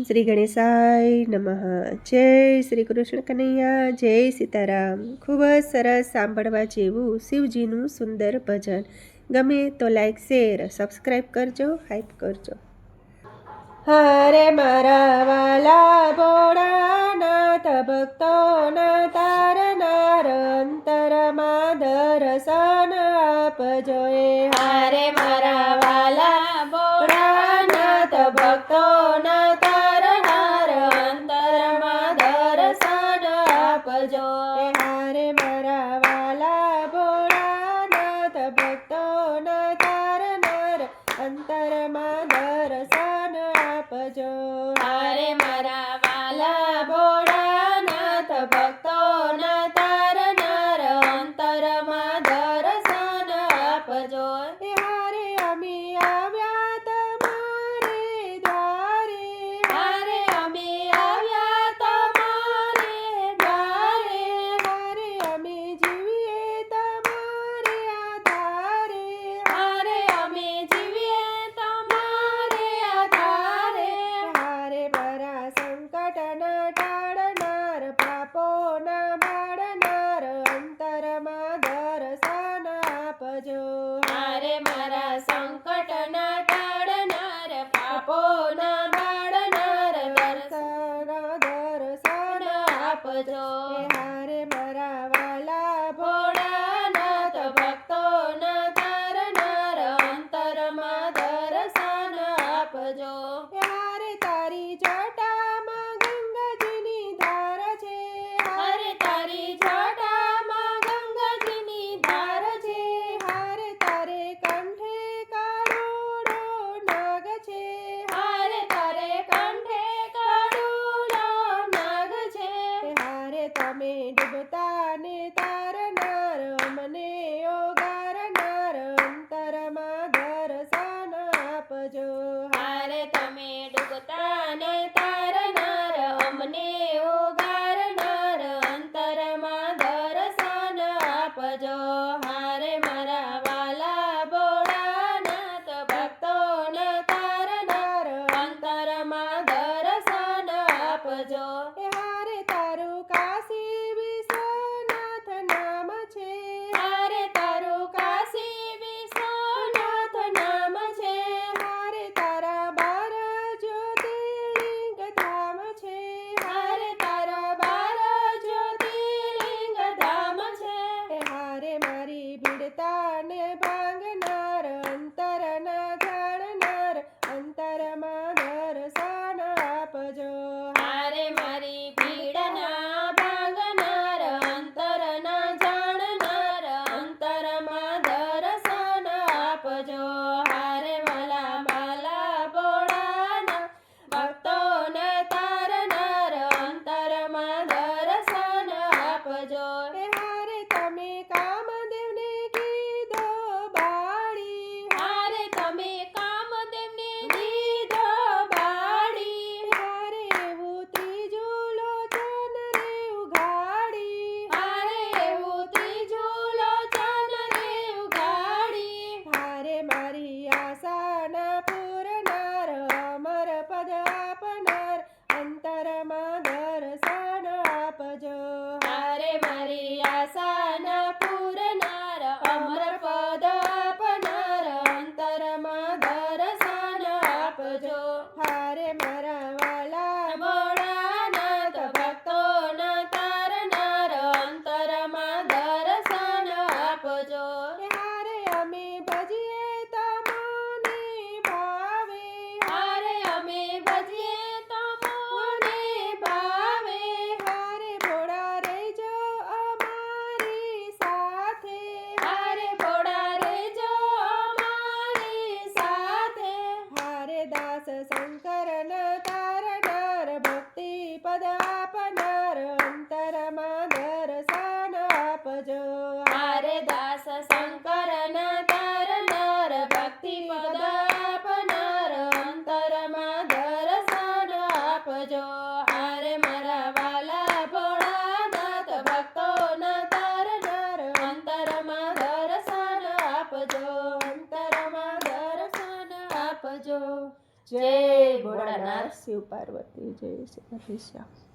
શ્રી ગણેશાય નમઃ. જય શ્રી કૃષ્ણ કનૈયા, જય સીતારામ. ખૂબ જ સરસ સાંભળવા જેવું શિવજીનું સુંદર ભજન. ગમે તો લાઈક, શેર, સબસ્ક્રાઈબ કરજો, હાઈપ કરજો. હારે મારા વાલા ભોળાનાથ, ભક્તોના તારનાર, અંતરમાં દર્શન આપજો. હારે મારા વાલા ભોળાનાથ, ભક્તોના તારનાર, અંતરમાં દર્શન આપજો. હારે મારા વાલા ભોળાનાથ, ભક્તોના તારનાર, અંતરમાં દર્શન આપજો. હારે મારા વાલા ભોળાનાથ, ભક્તોના તારનાર, અંતરમાં દર્શન આપજો. હારે અમે આવ્યા તમારે દ્વારે, હારે અમે આવ્યા તમારે દ્વારે, હારે અમે જીવીએ તમારે આધારે, હારે અમે જીવીએ તમારે આધારે. હારે મારા સંકટના ટાળનાર, પાપોના બાળનાર, અંતરમાં દર્શન આપજો. હારે મારા સંકટના ટાળનાર, પાપોના બાળનાર, દર્શન આપજો. હારે મારા વાલા ભોળાનાથ, ભક્તોના તારનાર, અંતરમાં દર્શન આપજો. હારે તારી જટામાં ગંગાજીની ધાર છે, હારે તારી જટામાં ગંગાજીની ધાર છે, હારે તારે કંઠે કાળુડો નાગ છે, હારે તારે કંઠે કાળુડો નાગ છે. હારે તમે ડૂબતા ને તારનાર, અમને ઓગારનાર, અંતરમાં દર્શન આપજો. હારે તમે ડૂબતા ને તારનાર, અમને ઓગારનાર, અંતરમાં દર્શન આપજો. હારે મારા વાલા ભોળાનાથ, ભક્તોના તારનાર, અંતરમાં દર્શન આપજો. હારે તારું કાશી વિશ્વનાથ નામ છે, હારે તારું કાશી વિશ્વનાથ નામ છે, હારે તારા 12 જ્યોતિર્લિંગ ધામ છે, હારે તારા 12 જ્યોતિર્લિંગ ધામ છે. હારે મારી ભીડતા ને ભાંગનાર, અંતરના જાણનાર, અંતરમાં દર્શન આપજો. હારે મારી ભીડના ભાંગનાર, અંતરના જાણનાર, અંતરમાં દર્શન આપજો. હારે માલા બાલા ભોળાનાથ, ભક્તોના તારનાર, અંતરમાં દર્શન આપજો. હારે તમે કામદેવને કીધો બાળી, હારે તમે કામદેવને કીધો બાળી, હારે એવું ત્રીજું લોચન રે ઉઘાડી, હારે એવું ત્રીજું લોચન રે ઉઘાડી. હારે મારી આશાના પૂરનાર, અમર પદ આપનાર, અંતરમાં દર્શન આપજો. હારે મારી આશાના પૂરનાર, અમર પદ આપનાર, અંતરમાં દર્શન આપજો. હારે મારા વાલા ભોળાનાથ, ભક્તોના તારનાર, અંતરમાં દર્શન આપજો. હારે અમે ભજીએ તમને ભાવે, હારે અમે ભજીએ તમને ભાવે, હારે ભોળા રહેજો અમારી સાથે, હારે ભોળા રહેજો અમારી સાથે. હારે દાસ શંકરના તારનાર, ભક્તિ પદ આપનાર, અંતરમાં દર્શન આપજો. હારે દાસ શંકરના તારનાર, ભક્તિ પદ આપનાર, અંતરમાં દર્શન આપજો. હારે મારા વાલા ભોળાનાથ, ભક્તોના તારનાર, અંતરમાં દર્શન આપજો, અંતરમાં દર્શન આપજો. જય ભોળાનાથ. શિવ પાર્વતી જય શ્રી શ્યામ.